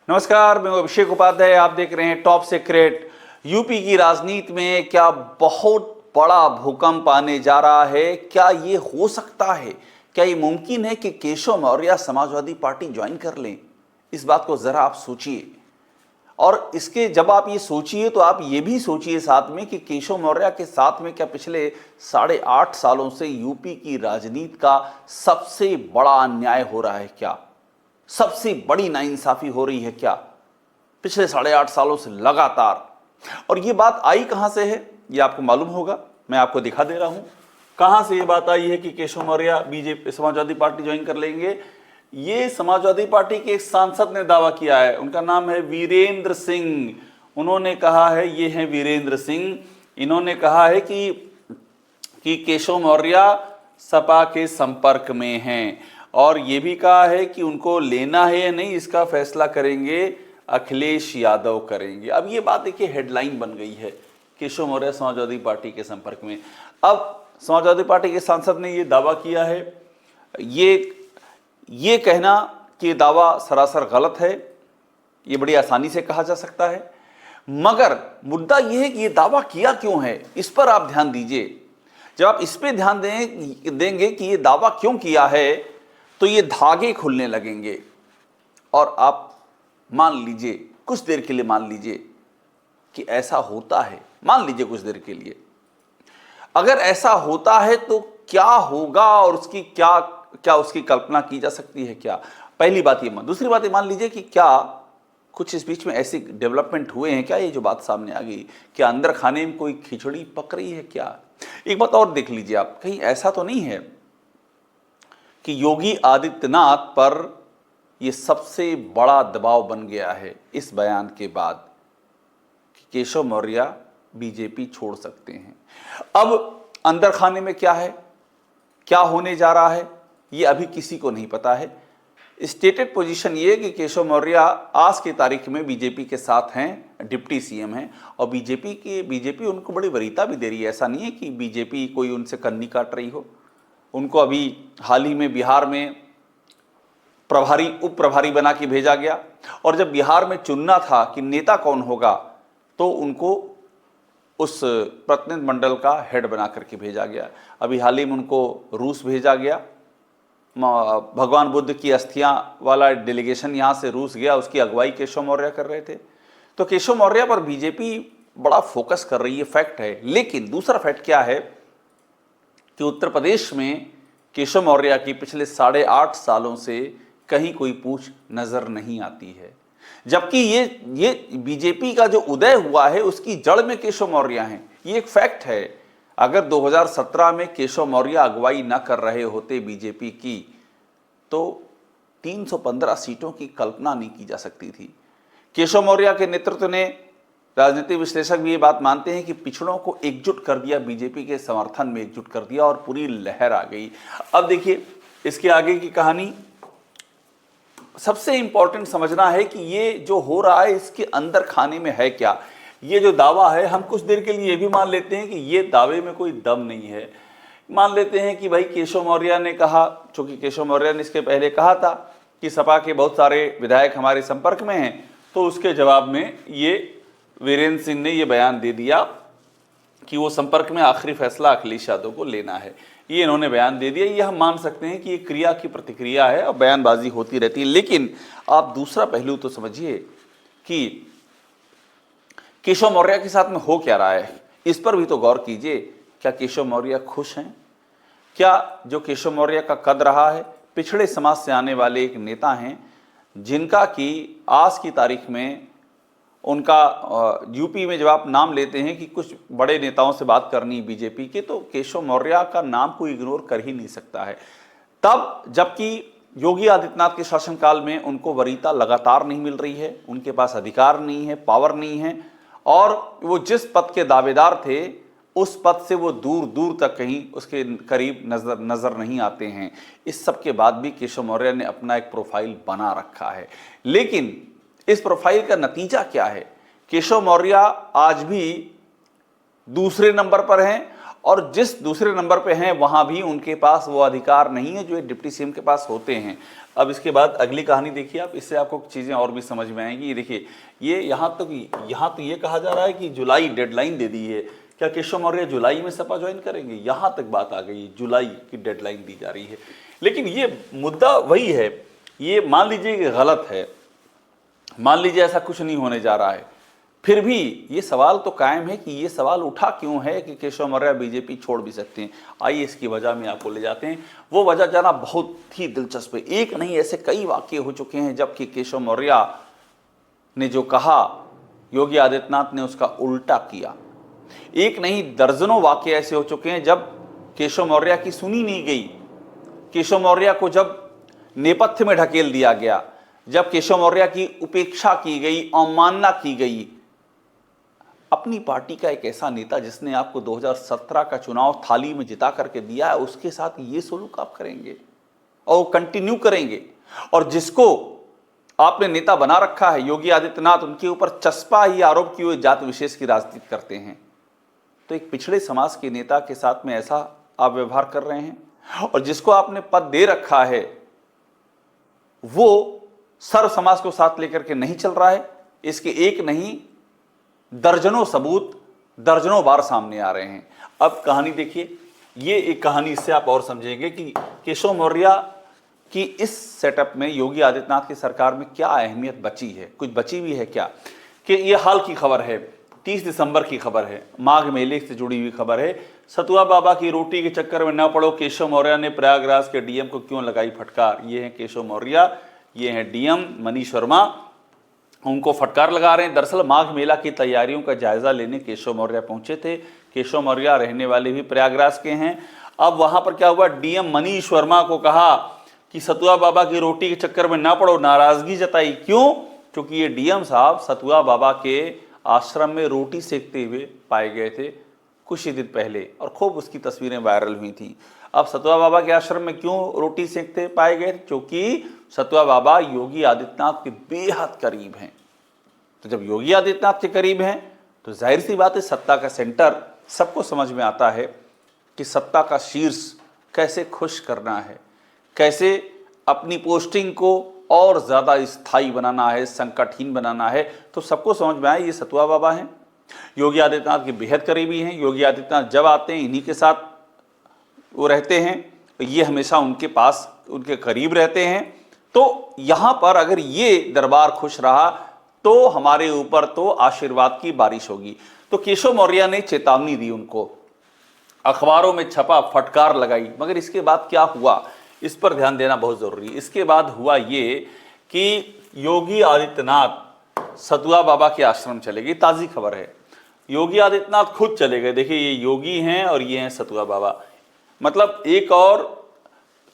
नमस्कार, मैं अभिषेक उपाध्याय। आप देख रहे हैं टॉप सीक्रेट। यूपी की राजनीति में क्या बहुत बड़ा भूकंप आने जा रहा है? क्या ये हो सकता है? क्या ये मुमकिन है कि केशव मौर्य समाजवादी पार्टी ज्वाइन कर लें? इस बात को जरा आप सोचिए। और इसके जब आप ये सोचिए तो आप ये भी सोचिए साथ में कि केशव मौर्य के साथ में क्या पिछले 8.5 सालों से यूपी की राजनीति का सबसे बड़ा अन्याय हो रहा है? क्या सबसे बड़ी नाइंसाफी हो रही है क्या पिछले 8.5 सालों से लगातार? और ये बात आई कहां से है ये आपको मालूम होगा। मैं आपको दिखा दे रहा हूं कहां से ये बात आई है कि Keshav Maurya BJP Samajwadi party join कर लेंगे। ये समाजवादी पार्टी के एक सांसद ने दावा किया है, उनका नाम है वीरेंद्र सिंह। उन्होंने कहा है, ये है वीरेंद्र सिंह, इन्होंने कहा है कि केशव मौर्य सपा के संपर्क में हैं और ये भी कहा है कि उनको लेना है या नहीं इसका फैसला करेंगे अखिलेश यादव करेंगे। अब ये बात देखिए हेडलाइन बन गई है, केशव मौर्य समाजवादी पार्टी के संपर्क में। अब समाजवादी पार्टी के सांसद ने ये दावा किया है। ये कहना कि ये दावा सरासर गलत है, ये बड़ी आसानी से कहा जा सकता है, मगर मुद्दा यह है कि ये दावा किया क्यों है, इस पर आप ध्यान दीजिए। जब आप इस पर ध्यान देंगे कि ये दावा क्यों किया है तो ये धागे खुलने लगेंगे और आप मान लीजिए, कुछ देर के लिए मान लीजिए कि ऐसा होता है। मान लीजिए कुछ देर के लिए, अगर ऐसा होता है तो क्या होगा और उसकी क्या उसकी कल्पना की जा सकती है क्या? पहली बात ये। दूसरी बात ये मान लीजिए कि क्या कुछ इस बीच में ऐसी डेवलपमेंट हुए हैं क्या? ये जो बात सामने आ गई, क्या अंदर खाने में कोई खिचड़ी पक रही है क्या? एक बात और देख लीजिए आप, कहीं ऐसा तो नहीं है कि योगी आदित्यनाथ पर यह सबसे बड़ा दबाव बन गया है इस बयान के बाद कि केशव मौर्य बीजेपी छोड़ सकते हैं? अब अंदर खाने में क्या है, क्या होने जा रहा है, ये अभी किसी को नहीं पता है। स्टेटेड पोजीशन ये कि केशव मौर्य आज की तारीख में बीजेपी के साथ हैं, डिप्टी सीएम हैं और बीजेपी उनको बड़ी वरीयता भी दे रही है। ऐसा नहीं है कि बीजेपी कोई उनसे कन्नी काट रही हो। उनको अभी हाल ही में बिहार में उप प्रभारी बना के भेजा गया और जब बिहार में चुनना था कि नेता कौन होगा तो उनको उस प्रतिनिधि मंडल का हेड बना करके भेजा गया। अभी हाल ही में उनको रूस भेजा गया। भगवान बुद्ध की अस्थियां वाला डेलीगेशन यहाँ से रूस गया, उसकी अगुवाई केशव मौर्य कर रहे थे। तो केशव मौर्य पर बीजेपी बड़ा फोकस कर रही है, फैक्ट है। लेकिन दूसरा फैक्ट क्या है कि उत्तर प्रदेश में केशव मौर्य की पिछले 8.5 सालों से कहीं कोई पूछ नजर नहीं आती है, जबकि ये बीजेपी का जो उदय हुआ है उसकी जड़ में केशव मौर्य हैं। ये एक फैक्ट है। अगर 2017 में केशव मौर्य अगुवाई न कर रहे होते बीजेपी की तो 315 सीटों की कल्पना नहीं की जा सकती थी। केशव मौर्य के नेतृत्व ने, राजनीतिक विश्लेषक भी ये बात मानते हैं कि पिछड़ों को एकजुट कर दिया, बीजेपी के समर्थन में एकजुट कर दिया और पूरी लहर आ गई। अब देखिए इसके आगे की कहानी। सबसे इंपॉर्टेंट समझना है कि ये जो हो रहा है इसके अंदर खाने में है क्या। ये जो दावा है, हम कुछ देर के लिए ये भी मान लेते हैं कि ये दावे में कोई दम नहीं है। मान लेते हैं कि भाई केशव मौर्य ने कहा, चूंकि केशव मौर्य ने इसके पहले कहा था कि सपा के बहुत सारे विधायक हमारे संपर्क में हैं, तो उसके जवाब में ये वीरेंद्र सिंह ने ये बयान दे दिया कि वो संपर्क में, आखिरी फैसला अखिलेश यादव को लेना है। ये इन्होंने बयान दे दिया। ये हम मान सकते हैं कि ये क्रिया की प्रतिक्रिया है और बयानबाजी होती रहती है। लेकिन आप दूसरा पहलू तो समझिए कि केशव मौर्य के साथ में हो क्या रहा है, इस पर भी तो गौर कीजिए। क्या केशव मौर्य खुश हैं? क्या जो केशव मौर्य का कद रहा है, पिछड़े समाज से आने वाले एक नेता हैं जिनका कि आज की तारीख में उनका यूपी में जब आप नाम लेते हैं कि कुछ बड़े नेताओं से बात करनी बीजेपी के, तो केशव मौर्य का नाम को इग्नोर कर ही नहीं सकता है। तब जबकि योगी आदित्यनाथ के शासनकाल में उनको वरीयता लगातार नहीं मिल रही है, उनके पास अधिकार नहीं है, पावर नहीं है और वो जिस पद के दावेदार थे उस पद से वो दूर दूर तक कहीं उसके करीब नजर नहीं आते हैं। इस सब के बाद भी केशव मौर्य ने अपना एक प्रोफाइल बना रखा है। लेकिन इस प्रोफाइल का नतीजा क्या है? केशव मौर्य आज भी दूसरे नंबर पर हैं और जिस दूसरे नंबर पे हैं वहां भी उनके पास वो अधिकार नहीं है जो डिप्टी सीएम के पास होते हैं। अब इसके बाद अगली कहानी देखिए आप, इससे आपको चीजें और भी समझ में आएंगी। ये देखिए, ये यहाँ तो ये कहा जा रहा है कि जुलाई डेडलाइन दे दी है। क्या केशव मौर्य जुलाई में सपा ज्वाइन करेंगे? यहां तक बात आ गई, जुलाई की डेडलाइन दी जा रही है। लेकिन ये मुद्दा वही है, ये मान लीजिए कि गलत है, मान लीजिए ऐसा कुछ नहीं होने जा रहा है, फिर भी ये सवाल तो कायम है कि ये सवाल उठा क्यों है कि केशव मौर्य बीजेपी छोड़ भी सकते हैं। आइए इसकी वजह में आपको ले जाते हैं। वो वजह जाना बहुत ही दिलचस्प है। एक नहीं, ऐसे कई वाक्य हो चुके हैं जबकि केशव मौर्य ने जो कहा योगी आदित्यनाथ ने उसका उल्टा किया। एक नहीं, दर्जनों वाक्य ऐसे हो चुके हैं जब केशव मौर्य की सुनी नहीं गई, केशव मौर्य को जब नेपथ्य में ढकेल दिया गया, जब केशव मौर्य की उपेक्षा की गई, अवमानना की गई। अपनी पार्टी का एक ऐसा नेता जिसने आपको 2017 का चुनाव थाली में जिता करके दिया है, उसके साथ ये सलूक आप करेंगे और कंटिन्यू करेंगे। और जिसको आपने नेता बना रखा है योगी आदित्यनाथ, उनके ऊपर चस्पा ही आरोप किए हुए जाति विशेष की राजनीति करते हैं। तो एक पिछड़े समाज के नेता के साथ में ऐसा आप व्यवहार कर रहे हैं। और जिसको आपने पद दे रखा है वो सर्व समाज को साथ लेकर के नहीं चल रहा है। इसके एक नहीं, दर्जनों सबूत दर्जनों बार सामने आ रहे हैं। अब कहानी देखिए, ये एक कहानी, इससे आप और समझेंगे कि केशव मौर्य की इस सेटअप में योगी आदित्यनाथ की सरकार में क्या अहमियत बची है, कुछ बची हुई है क्या। कि ये हाल की खबर है, 30 दिसंबर की खबर है, माघ मेले से जुड़ी हुई खबर है। सतुआ बाबा की रोटी के चक्कर में न पड़ो, केशव मौर्य ने प्रयागराज के डीएम को क्यों लगाई फटकार। ये है केशव मौर्य, ये है डीएम मनीष वर्मा, उनको फटकार लगा रहे हैं। दरअसल माघ मेला की तैयारियों का जायजा लेने केशव मौर्य पहुंचे थे। केशव मौर्य रहने वाले भी प्रयागराज के हैं। अब वहां पर क्या हुआ, डीएम मनीष वर्मा को कहा कि सतुआ बाबा की रोटी के चक्कर में ना पड़ो, नाराजगी जताई। क्यों? क्योंकि ये डीएम साहब सतुआ बाबा के आश्रम में रोटी सेकते हुए पाए गए थे कुछ ही दिन पहले, और खूब उसकी तस्वीरें वायरल हुई थी। अब सतुआ बाबा के आश्रम में क्यों रोटी सेकते पाए गए? क्योंकि सतुआ बाबा योगी आदित्यनाथ के बेहद करीब हैं। तो जब योगी आदित्यनाथ के करीब हैं तो जाहिर सी बात है सत्ता का सेंटर, सबको समझ में आता है कि सत्ता का शीर्ष कैसे खुश करना है, कैसे अपनी पोस्टिंग को और ज़्यादा स्थायी बनाना है, संकटहीन बनाना है। तो सबको समझ में आया ये सतुआ बाबा हैं, योगी आदित्यनाथ के बेहद करीबी हैं। योगी आदित्यनाथ जब आते हैं इन्हीं के साथ वो रहते हैं, ये हमेशा उनके पास, उनके करीब रहते हैं। तो यहाँ पर अगर ये दरबार खुश रहा तो हमारे ऊपर तो आशीर्वाद की बारिश होगी। तो केशव मौर्य ने चेतावनी दी उनको, अखबारों में छपा, फटकार लगाई। मगर इसके बाद क्या हुआ, इस पर ध्यान देना बहुत जरूरी है। इसके बाद हुआ ये कि योगी आदित्यनाथ सतुआ बाबा के आश्रम चले गए। ताज़ी खबर है, योगी आदित्यनाथ खुद चले गए। देखिए, ये योगी हैं और ये हैं सतुआ बाबा। मतलब एक और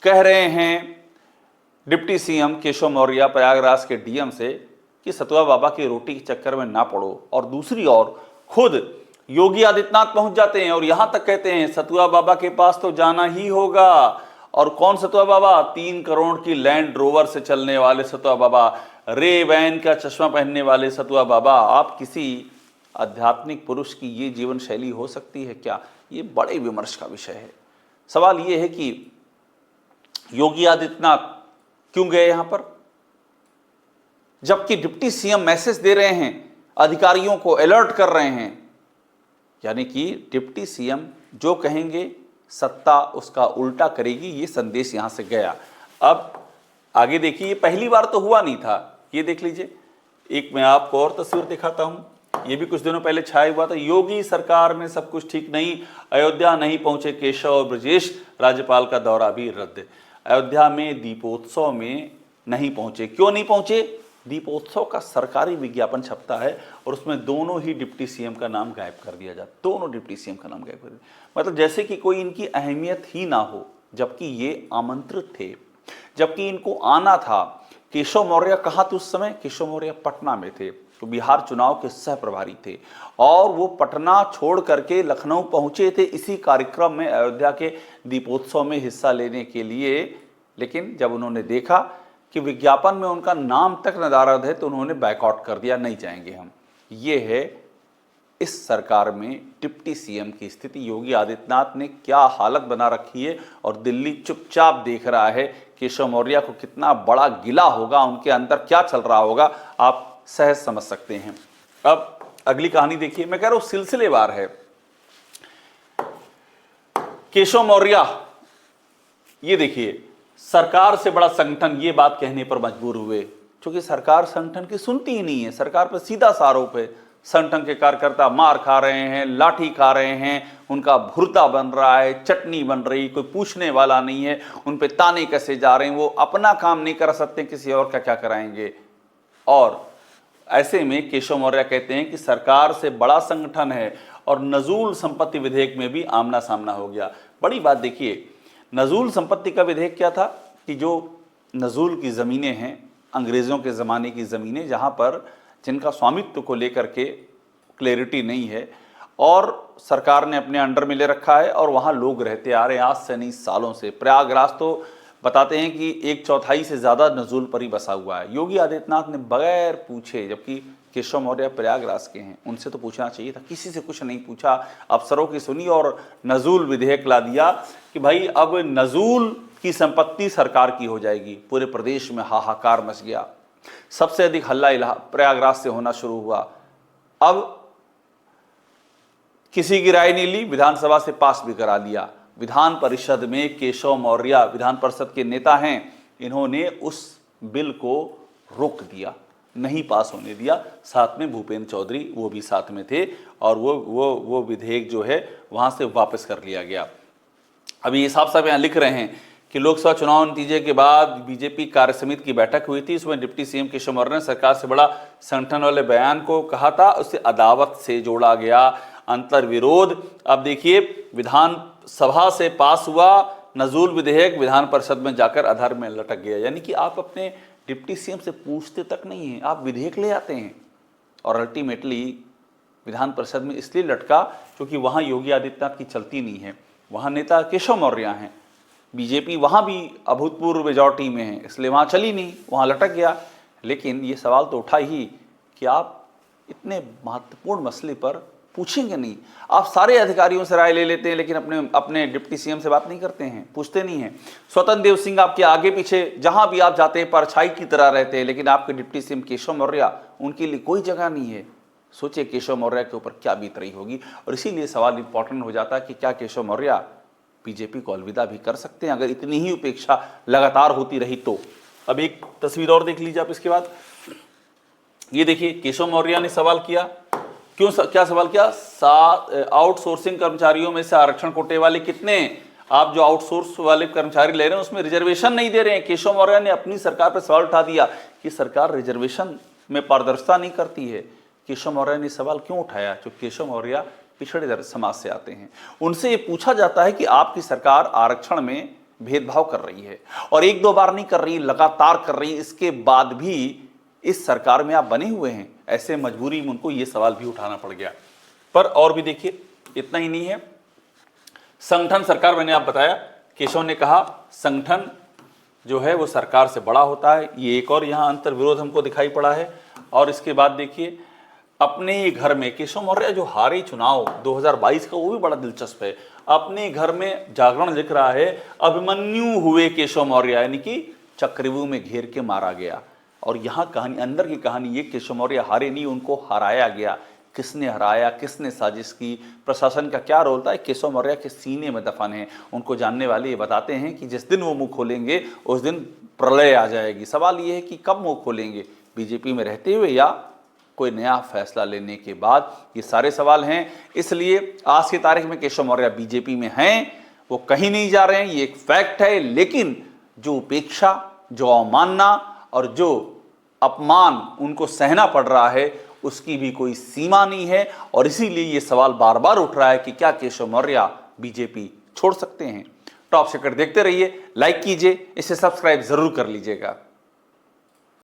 कह रहे हैं डिप्टी सीएम केशव मौर्य प्रयागराज के डीएम से कि सतुआ बाबा की रोटी के चक्कर में ना पड़ो, और दूसरी ओर खुद योगी आदित्यनाथ पहुंच जाते हैं और यहां तक कहते हैं सतुआ बाबा के पास तो जाना ही होगा। और कौन सतुआ बाबा? 3 करोड़ की लैंड रोवर से चलने वाले सतुआ बाबा, रे बैन का चश्मा पहनने वाले सतुआ बाबा। आप किसी आध्यात्मिक पुरुष की ये जीवन शैली हो सकती है क्या? ये बड़े विमर्श का विषय है। सवाल ये है कि योगी आदित्यनाथ क्यों गए यहां पर, जबकि डिप्टी सीएम मैसेज दे रहे हैं, अधिकारियों को अलर्ट कर रहे हैं। यानी कि डिप्टी सीएम जो कहेंगे सत्ता उसका उल्टा करेगी, ये संदेश यहां से गया। अब आगे देखिए, ये पहली बार तो हुआ नहीं था। ये देख लीजिए, एक मैं आपको और तस्वीर दिखाता हूं। ये भी कुछ दिनों पहले छाया हुआ था, योगी सरकार में सब कुछ ठीक नहीं, अयोध्या नहीं पहुंचे केशव और ब्रजेश, राज्यपाल का दौरा भी रद्द। अयोध्या में दीपोत्सव में नहीं पहुंचे। क्यों नहीं पहुंचे? दीपोत्सव का सरकारी विज्ञापन छपता है और उसमें दोनों ही डिप्टी सीएम का नाम गायब कर दिया जाता, दोनों डिप्टी सीएम का नाम गायब कर दिया। मतलब जैसे कि कोई इनकी अहमियत ही ना हो, जबकि ये आमंत्रित थे, जबकि इनको आना था। केशव मौर्य कहाँ थे उस समय? केशव मौर्य पटना में थे, तो बिहार चुनाव के सह प्रभारी थे, और वो पटना छोड़ करके लखनऊ पहुंचे थे इसी कार्यक्रम में, अयोध्या के दीपोत्सव में हिस्सा लेने के लिए। लेकिन जब उन्होंने देखा कि विज्ञापन में उनका नाम तक नदारद है तो उन्होंने बैकआउट कर दिया, नहीं जाएंगे हम। ये है इस सरकार में डिप्टी सीएम की स्थिति, योगी आदित्यनाथ ने क्या हालत बना रखी है और दिल्ली चुपचाप देख रहा है। केशव मौर्य को कितना बड़ा गिला होगा, उनके अंदर क्या चल रहा होगा, आप सहज समझ सकते हैं। अब अगली कहानी देखिए, मैं कह रहा हूं सिलसिलेवार है। केशव मौर्य, ये देखिए, सरकार से बड़ा संगठन, ये बात कहने पर मजबूर हुए क्योंकि सरकार संगठन की सुनती ही नहीं है। सरकार पर सीधा सा आरोप है, संगठन के कार्यकर्ता मार खा रहे हैं, लाठी खा रहे हैं, उनका भुर्ता बन रहा है, चटनी बन रही, कोई पूछने वाला नहीं है, उन पे ताने कैसे जा रहे हैं, वो अपना काम नहीं कर सकते, किसी और का क्या कराएंगे। और ऐसे में केशव मौर्य कहते हैं कि सरकार से बड़ा संगठन है और नजूल संपत्ति विधेयक में भी आमना सामना हो गया। बड़ी बात देखिए, नजूल संपत्ति का विधेयक क्या था कि जो नजूल की ज़मीनें हैं, अंग्रेज़ों के ज़माने की ज़मीनें, जहाँ पर जिनका स्वामित्व को लेकर के क्लैरिटी नहीं है और सरकार ने अपने अंडर में ले रखा है और वहाँ लोग रहते आ रहे हैं आज से नहीं सालों से। प्रयागराज तो बताते हैं कि 1/4 से ज़्यादा नजूल पर ही बसा हुआ है। योगी आदित्यनाथ ने बगैर पूछे, जबकि केशव मौर्य प्रयागराज के हैं, उनसे तो पूछना चाहिए था, किसी से कुछ नहीं पूछा, अफसरों की सुनी और नजूल विधेयक ला दिया कि भाई अब नजूल की संपत्ति सरकार की हो जाएगी। पूरे प्रदेश में हाहाकार मच गया, सबसे अधिक हल्ला प्रयागराज से होना शुरू हुआ। अब किसी की राय नहीं ली, विधानसभा से पास भी करा लिया। विधान परिषद में केशव मौर्य विधान परिषद के नेता हैं, इन्होंने उस बिल को रोक दिया, नहीं पास होने दिया। साथ में भूपेंद्र चौधरी वो भी साथ में थे और वो विधेयक जो है वहां से वापस कर लिया गया। अभी ये साफ साफ यहाँ लिख रहे हैं कि लोकसभा चुनाव नतीजे के बाद बीजेपी कार्य समिति की बैठक हुई थी। इसमें डिप्टी सीएम केशव मौर्य ने सरकार से बड़ा संगठन वाले बयान को कहा था, उसे अदावत से जोड़ा गया, अंतर विरोध। अब देखिए, विधान सभा से पास हुआ नजूल विधेयक, विधान परिषद में जाकर अधर में लटक गया। यानी कि आप अपने डिप्टी सीएम से पूछते तक नहीं हैं, आप विधेयक ले आते हैं। और अल्टीमेटली विधान परिषद में इसलिए लटका क्योंकि वहाँ योगी आदित्यनाथ की चलती नहीं है, वहाँ नेता केशव मौर्य हैं, बीजेपी वहाँ भी अभूतपूर्व मेजॉरिटी में है, इसलिए वहाँ चली नहीं, वहाँ लटक गया। लेकिन ये सवाल तो उठा ही कि आप इतने महत्वपूर्ण मसले पर पूछेंगे नहीं। आप सारे अधिकारियों से राय ले लेते हैं लेकिन अपने डिप्टी सीएम से बात नहीं करते हैं, पूछते नहीं हैं। स्वतंत्र देव सिंह आपके आगे पीछे जहां भी आप जाते हैं परछाई की तरह रहते हैं, लेकिन आपके डिप्टी सीएम केशव मौर्य, उनके लिए कोई जगह नहीं है। सोचिए केशव मौर्य के ऊपर क्या बीत रही होगी। और इसीलिए सवाल इंपॉर्टेंट हो जाता है कि क्या केशव मौर्य बीजेपी को अलविदा भी कर सकते हैं अगर इतनी ही उपेक्षा लगातार होती रही तो। अब एक तस्वीर और देख लीजिए आप इसके बाद। ये देखिए, केशव मौर्य ने सवाल किया, क्या सवाल किया, आउटसोर्सिंग कर्मचारियों में से आरक्षण कोटे वाले कितने, आप जो आउटसोर्स वाले कर्मचारी ले रहे हैं उसमें रिजर्वेशन नहीं दे रहे हैं। केशव मौर्य ने अपनी सरकार पर सवाल उठा दिया कि सरकार रिजर्वेशन में पारदर्शिता नहीं करती है। केशव मौर्य ने सवाल क्यों उठाया? जो केशव मौर्य पिछड़े समाज से आते हैं, उनसे ये पूछा जाता है कि आपकी सरकार आरक्षण में भेदभाव कर रही है और 1-2 बार नहीं कर रही, लगातार कर रही, इसके बाद भी इस सरकार में आप बने हुए हैं। ऐसे मजबूरी में उनको ये सवाल भी उठाना पड़ गया। पर और भी देखिए, इतना ही नहीं है, संगठन सरकार, मैंने आप बताया, केशव ने कहा संगठन जो है वो सरकार से बड़ा होता है। ये एक और यहाँ अंतर विरोध हमको दिखाई पड़ा है। और इसके बाद देखिए, अपने घर में केशव मौर्य जो हारे चुनाव 2022 का, वो भी बड़ा दिलचस्प है। अपने घर में जागरण लिख रहा है, अभिमन्यु हुए केशव मौर्य, यानी कि चक्रव्यूह में घेर के मारा गया। और यहाँ कहानी, अंदर की कहानी ये, केशव मौर्य हारे नहीं, उनको हराया गया। किसने हराया, किसने साजिश की, प्रशासन का क्या रोल था, केशव मौर्य के सीने में दफन है। उनको जानने वाले ये बताते हैं कि जिस दिन वो मुंह खोलेंगे उस दिन प्रलय आ जाएगी। सवाल ये है कि कब मुंह खोलेंगे, बीजेपी में रहते हुए या कोई नया फैसला लेने के बाद? ये सारे सवाल हैं। इसलिए आज की तारीख में केशव मौर्य बीजेपी में हैं, वो कहीं नहीं जा रहे हैं, ये एक फैक्ट है। लेकिन जो उपेक्षा, जो अवमानना और जो अपमान उनको सहना पड़ रहा है, उसकी भी कोई सीमा नहीं है। और इसीलिए ये सवाल बार बार उठ रहा है कि क्या केशव मौर्य बीजेपी छोड़ सकते हैं। टॉप सीक्रेट देखते रहिए, लाइक कीजिए, इसे सब्सक्राइब जरूर कर लीजिएगा।